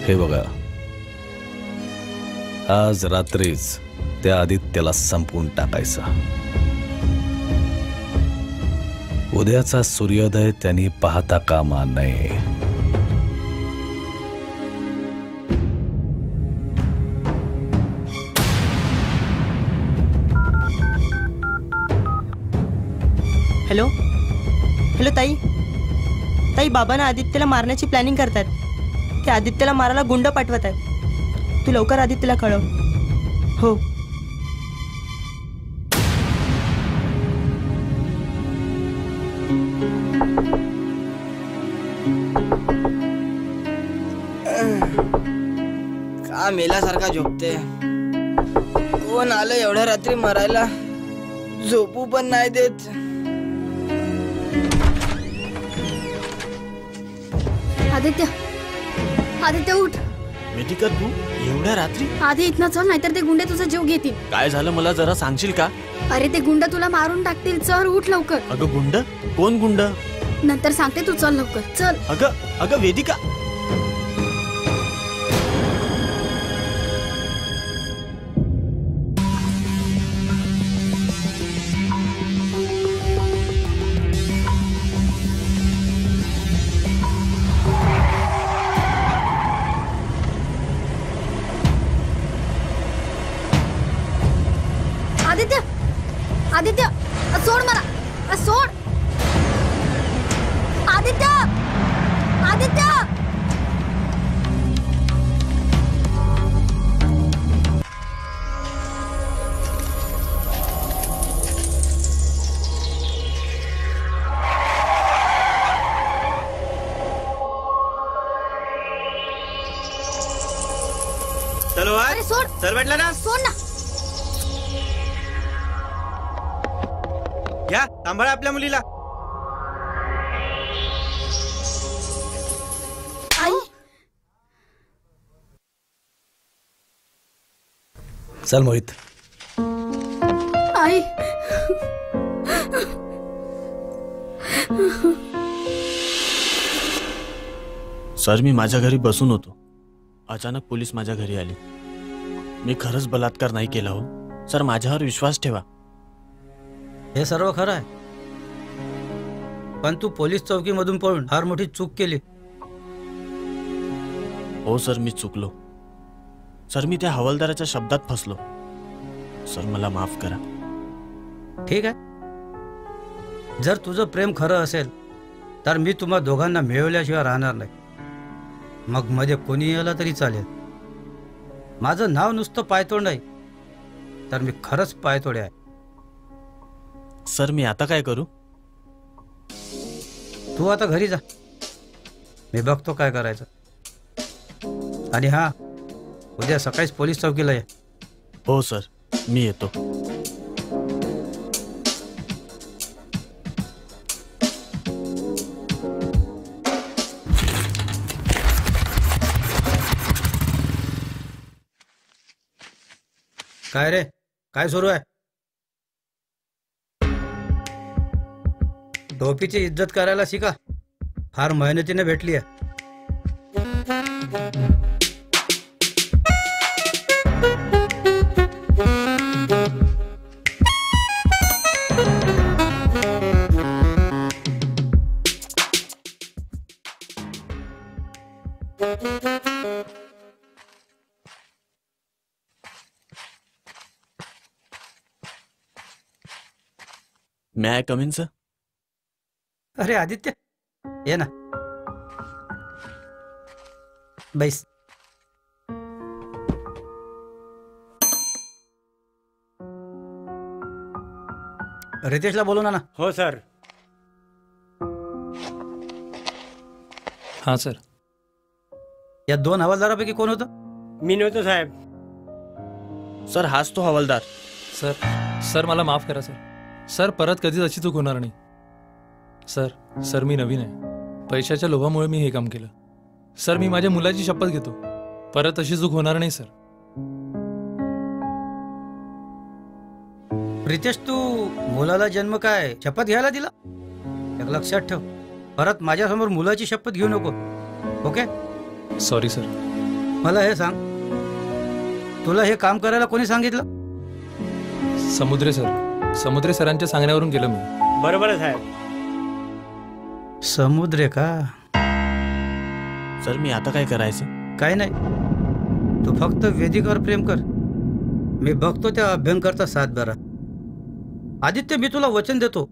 हे बघा, आज रात्रीच त्या आदित्यला संपवून टाकायचा. उद्याचा सूर्योदय त्यांनी पाहता कामा नये. हॅलो हॅलो ताई, ताई बाबांना आदित्यला मारण्याची प्लॅनिंग करतात. ते आदित्यला मारायला गुंड पाठवत आहेत. तू लवकर आदित्यला कळव. हो. का मेल्यासारखा झोपते. कोण आलं एवढ्या रात्री मरायला. झोपू पण नाही देत. आदित्य, आदित्य उठ. वेदिका तू एवढ्या रात्री? आधी इथनं चल, नाहीतर ते गुंडे तुझा जीव घेतील. काय झालं मला जरा सांगशील का? अरे ते गुंड तुला मारून टाकतील. चल उठ लवकर. अगं गुंड? कोण गुंड? नंतर सांगते, तू चल लवकर चल. अगं वेदिका. आदित्य, आदित्य सोड मला, सोड. आदित्य, आदित्य. चलो अरे सोड. चल भेटला ना. सोड ना. घ्या, सांभाळा आपल्या मुलीला. आई. चल मोहित. आई. सर मी माझ्या घरी बसून होतो. अचानक पोलीस माझ्या घरी आले. मी खरंच बलात्कार नाही केला हो सर, माझ्यावर विश्वास ठेवा. हे सर्व खरं आहे, पण तू पोलीस चौकीमधून पळून फार मोठी चूक केली. हो सर मी चुकलो. सर मी त्या हवालदाराच्या शब्दात फसलो. सर मला माफ करा. ठीक आहे, जर तुझं प्रेम खरं असेल तर मी तुम्हा दोघांना मिळवल्याशिवाय राहणार नाही. मग मध्ये कोणी आला तरी चालेल. माझं नाव नुसतं पायतोड नाही, तर मी खरंच पायतोडे आहे. सर मी आता काय करू? तू आता घरी जा, मी बघतो काय करायचं. आणि हा, उद्या सकाळीच पोलीस चौकीला ये. हो सर मी येतो. काय रे, काय सुरू आहे? टोपीची इज्जत करायला शिका. फार मेहनतीने भेटली आहे. May I come in, sir? अरे आदित्य, ये ना, बैस. रितेशला बोलू ना. हो सर. हाँ सर. या दोन हवालदारापैकी कोण होतं? मी नव्हतो साहेब. सर हाच तो हवालदार. सर मला माफ करा सर. सर परत कधीच अशी चूक होणार नाही. सर मी नवीन आहे. पैशाच्या लोभामुळे मी हे काम केलं. सर मी माझ्या मुलाची शपथ घेतो, परत अशी चूक होणार नाही सर. रितेश, तू मुलाला जन्म काय शपथ घ्यायला दिला? एक लक्षात ठेव, परत माझ्यासमोर मुलाची शपथ घेऊ नको. ओके? Sorry sir. मला हे सांग, तुला हे काम करायला कोणी सांगितलं? समुद्रे सरांच्या सांगण्यावरून केलं मी. बरोबर आहे साहेब. समुद्रे का? सर मी आता काय करायचं? काय नाही, तू फक्त वेदिकावर प्रेम कर. मी बघतो त्या अभ्यंकरचा सातबारा. आदित्य, मी तुला वचन देतो,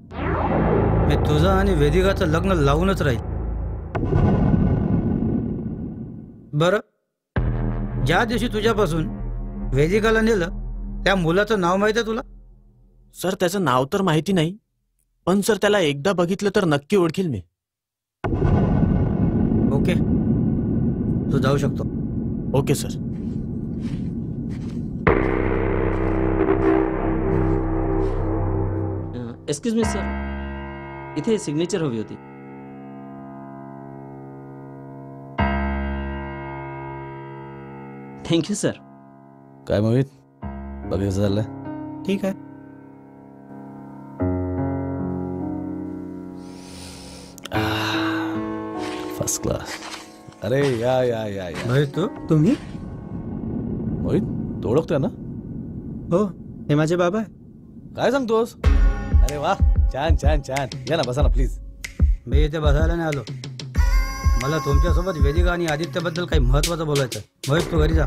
मी तुझं आणि वेदिकाचं लग्न लावूनच राहील. बरं, ज्या दिवशी तुझ्यापासून वेदिकाला नेलं त्या मुलाचं नाव माहिती आहे तुला? सर त्याचं नाव तर माहिती नाही, पण सर त्याला एकदा बघितलं तर नक्की ओळखील मी. ओके, तू जाऊ शकतो. Okay sir. Excuse me sir, इथे सिग्नेचर हवी होती. Thank you sir. काय मोहित, बघायचं झालं? ठीक आहे. First class. अरे या या या या. भाई तू? तुम्ही? मोहित, तू ओळखतोय ना? हो, हे माझे बाबा आहे. काय सांगतोस? अरे वा, छान छान छान. या ना, बसा ना प्लीज. मी इथे बसायला नाही आलो, मला तुमच्यासोबत वेदिका आणि आदित्यबद्दल काही महत्वाचं बोलायचं. मोहित, तू घरी जा.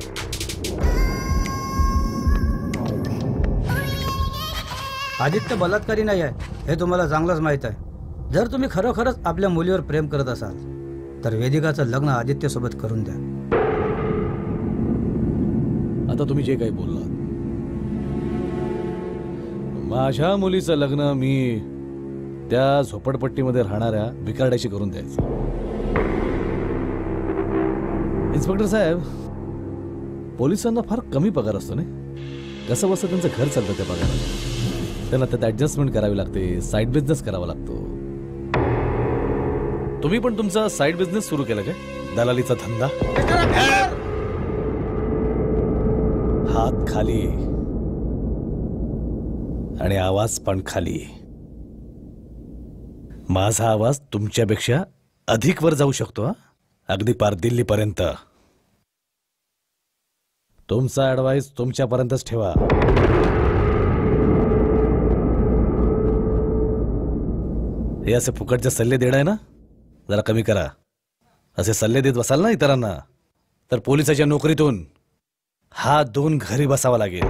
आदित्य बलात्कारी नाही आहे हे तुम्हाला चांगलंच माहीत आहे. जर तुम्ही खरोखरच आपल्या मुलीवर प्रेम करत असाल तर वेदिकाचं लग्न आदित्यसोबत करून द्या. आता तुम्ही जे काही बोललात, माझ्या मुलीचं लग्न मी त्या झोपडपट्टीमध्ये राहणाऱ्या भिकारड्याशी करून द्यायचं. इन्स्पेक्टर साहेब, पोलिसांना फार कमी पगार असतो नाही? कसं बसं त्यांचं घर चालतं त्या पगारात. त्यांना त्यात ऍडजस्टमेंट करावी लागते, साईड बिझनेस करावा लागतो. तुम्ही पण तुमचा साईड बिझनेस सुरू केला काय? दलालीचा धंदा? हात खाली आणि आवाज पण खाली. माझा आवाज तुमच्यापेक्षा अधिक वर जाऊ शकतो, अगदी पार दिल्लीपर्यंत. तुमचा ऍडवाइस तुमच्यापर्यंतच ठेवा. हे असे फुकटचे सल्ले देणं आहे ना, जरा कमी करा. असे सल्ले देत बसाल ना इतरांना तर पोलिसाच्या नोकरीतून हात धुवून घरी बसावं लागेल.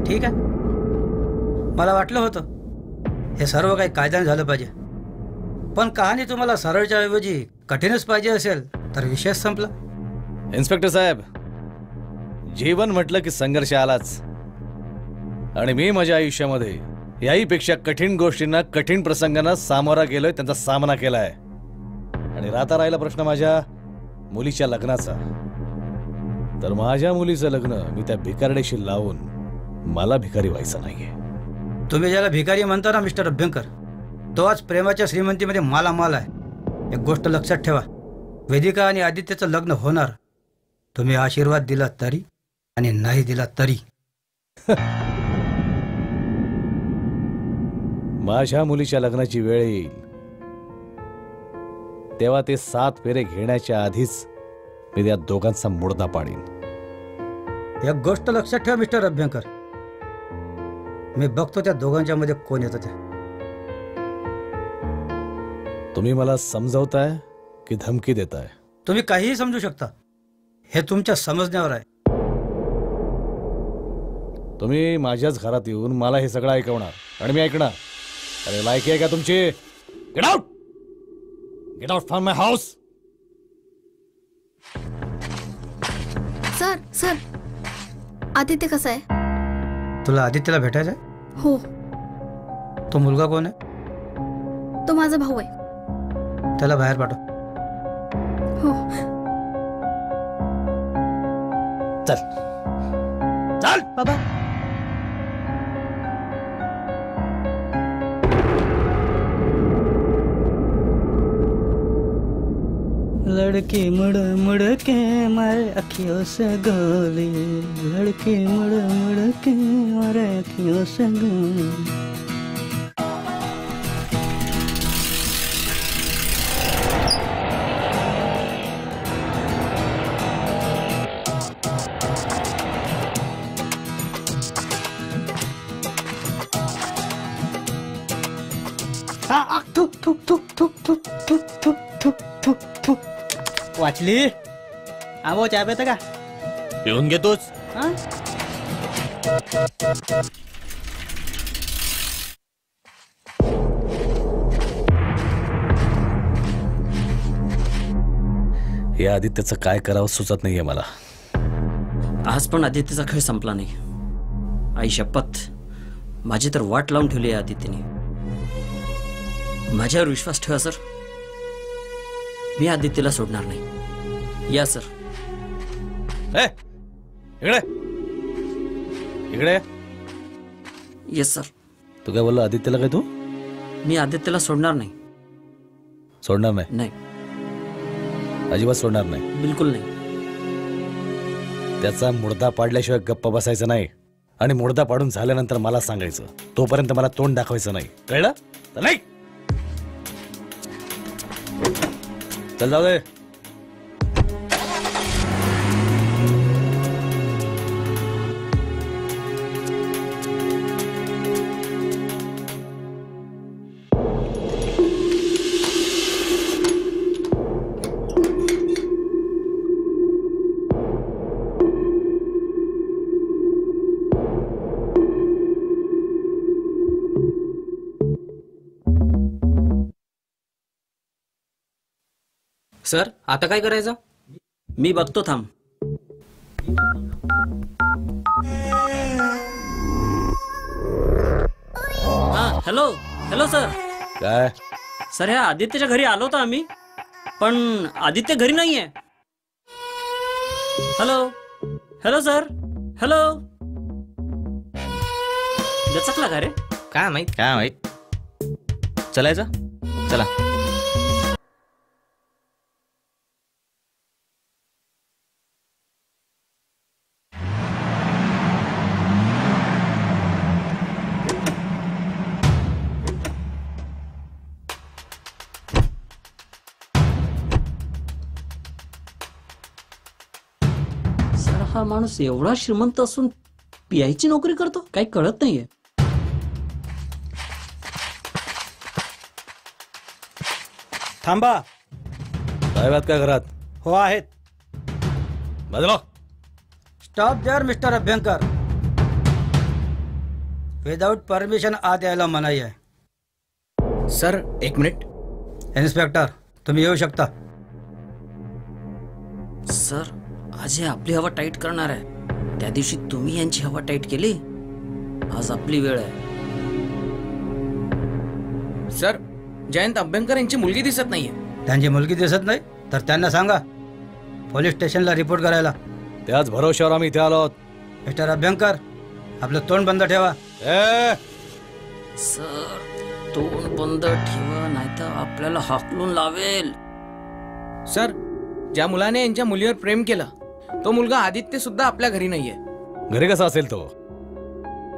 ठीक आहे, मला वाटलं होतं हे सर्व काही कायद्याने झालं पाहिजे, पण कहाणी तुम्हाला सरळच्या ऐवजी कठीणच पाहिजे असेल तर विषय संपला. इन्स्पेक्टर साहेब, जीवन म्हटलं की संघर्ष आलाच, आणि मी माझ्या आयुष्यामध्ये याहीपेक्षा कठीण गोष्टींना, कठीण प्रसंगांना सामोरा गेलोय, त्यांचा सामना केलाय. आणि राहिला प्रश्न माझ्या मुलीच्या लग्नाचा, तर माझ्या मुलीचं लग्न मी त्या भिकारड्याशी लावून मला भिकारी व्हायचं नाहीये. तुम्ही ज्याला भिकारी म्हणता ना मिस्टर अभ्यंकर, तो आज प्रेमाच्या श्रीमंतीमध्ये मालामाल आहे. एक गोष्ट लक्षात ठेवा, वेदिका आणि आदित्यचं लग्न होणार. तुम्ही आशीर्वाद दिला तरी आणि नाही दिला तरी. माझ्या मुलीच्या लग्नाची वेळ येईल तेव्हा ते 7 फेरे घेण्याच्या आधीच मी त्या दोघांचा मुर्दा पाडीन. एक गोष्ट लक्षात ठेवा मिस्टर अभ्यंकर, मी बघतो त्या दोघांच्या मध्ये कोण येतं ते. तुम्ही मला समजवताय की धमकी देताय? तुम्ही काहीही समजू शकता, हे तुमच्या समजण्यावर आहे. तुम्ही माझ्याच घरात येऊन मला हे सगळं ऐकवणार आणि मी ऐकणार? अरे लायकी आहे का तुमची? Get out, get out from my house. Sir sir, Aditya कसा आहे? तुला आदित्यला भेटायचं आहे? हो. तो मुलगा कोण आहे? तो माझा भाऊ आहे. त्याला बाहेर पाठव. हो. चल चल बाबा. लड़की मुड़ मुड़ के मारे अखियों से गोली, लड़की मुड़ मुड़ के मारे अखियों से गोली. थू थू थू थू थू थू थू थू थू थू. वाचली आबो चहा पेतं का? पिऊन घेतोच. हा? या आदित्यचं काय करावं सुचत नाहीये मला. आज पण आदित्यचा खेळ संपला नाही. आई शपथ, माझी तर वाट लावून ठेवली आहे आदित्यने. माझ्यावर विश्वास ठेवा सर, मी आदित्यला सोडणार नाही. या सर. इकडे इकडे. Yes sir. तू काय बोलला आदित्यला? काय तू? मी आदित्यला सोडणार नाही. सोडणार नाही? नाही, अजिबात सोडणार नाही. बिलकुल नाही. त्याचा मुर्दा पाडल्याशिवाय गप्प बसायचं नाही, आणि मुर्दा पाडून झाल्यानंतर मला सांगायचं. तोपर्यंत मला तोंड दाखवायचं नाही, कळलं? तर नाही. चल जाऊ दे. सर आता काय करायचं? मी बघतो, थांब. हा हॅलो हॅलो सर. काय? सर ह्या आदित्यच्या घरी आलो होतो आम्ही, पण आदित्य घरी नाहीये. Hello hello sir. हॅलो. दचकला का रे? काय माहित. चलायचं? चला. सर हा माणूस एवढा श्रीमंत असून पीआयची नोकरी करतो, काही कळत नाहीये. थांबा. साहेब आहेत का घरात? हो आहेत. बदलो. Stop there mister Abhyankar. Without permission आत यायला मनाई आहे. सर एक मिनिट. इन्स्पेक्टर तुम्ही येऊ शकता. सर आज हे आपली हवा टाईट करणार आहे. त्या दिवशी तुम्ही यांची हवा टाईट केली, आज आपली वेळ आहे. सर जयंत अभ्यंकर यांची मुलगी दिसत नाहीये. त्यांची मुलगी दिसत नाही तर त्यांना सांगा पोलीस स्टेशनला रिपोर्ट करायला. त्याच भरोश्यावर आम्ही इथे आलो आहोत. मिस्टर अभ्यंकर आपलं तोंड बंद ठेवा. सर तोंड बंद ठेवा, नाही तर आपल्याला हाकलून लावेल. सर ज्या मुलाने यांच्या मुलीवर प्रेम केलं, तो मुलगा आदित्य सुद्धा आपल्या घरी नाहीये. घरी कसा असेल तो?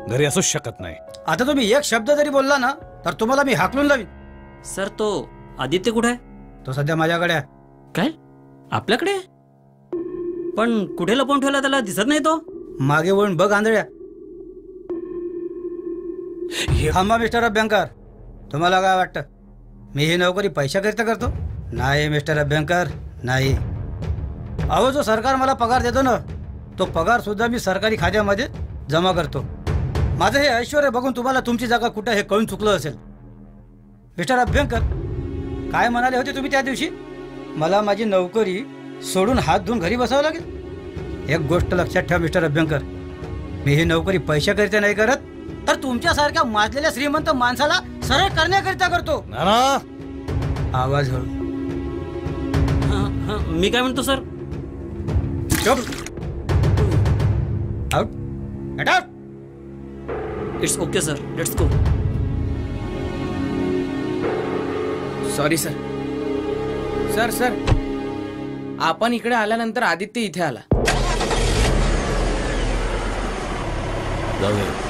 घरी असूच शकत नाही. आता तुम्ही एक शब्द जरी बोलला ना तर तुम्हाला मी हाकलून लावीन. सर तो आदित्य कुठे आहे? तो सध्या माझ्याकडे आहे. काय? आपल्याकडे? पण कुठे लपवून ठेवला त्याला? दिसत नाही तो. मागे वळून बघ आंधळ्या. थांबा मिस्टर अभ्यंकर. तुम्हाला काय वाटतं मी ही नोकरी पैशाकरिता करतो? नाही मिस्टर अभ्यंकर, नाही. अहो जो सरकार मला पगार देतो ना, तो पगार सुद्धा मी सरकारी खात्यामध्ये जमा करतो. माझं हे ऐश्वर्य बघून तुम्हाला तुमची जागा कुठं हे कळून चुकलं असेल. मिस्टर अभ्यंकर काय म्हणाले होते तुम्ही त्या दिवशी? मला माझी नोकरी सोडून हात धुवून घरी बसावं लागेल. एक गोष्ट लक्षात ठेवा मिस्टर अभ्यंकर, मी ही नोकरी पैशाकरिता नाही करत, तर तुमच्यासारख्या माजलेल्या श्रीमंत माणसाला सरळ करण्याकरिता करतो. आवाज हळू. मी काय म्हणतो sir? Out. Get out. It's okay sir, let's go. Sorry sir. Sir sir आपण इकडे आल्यानंतर आदित्य इथे आला. जाऊ दे.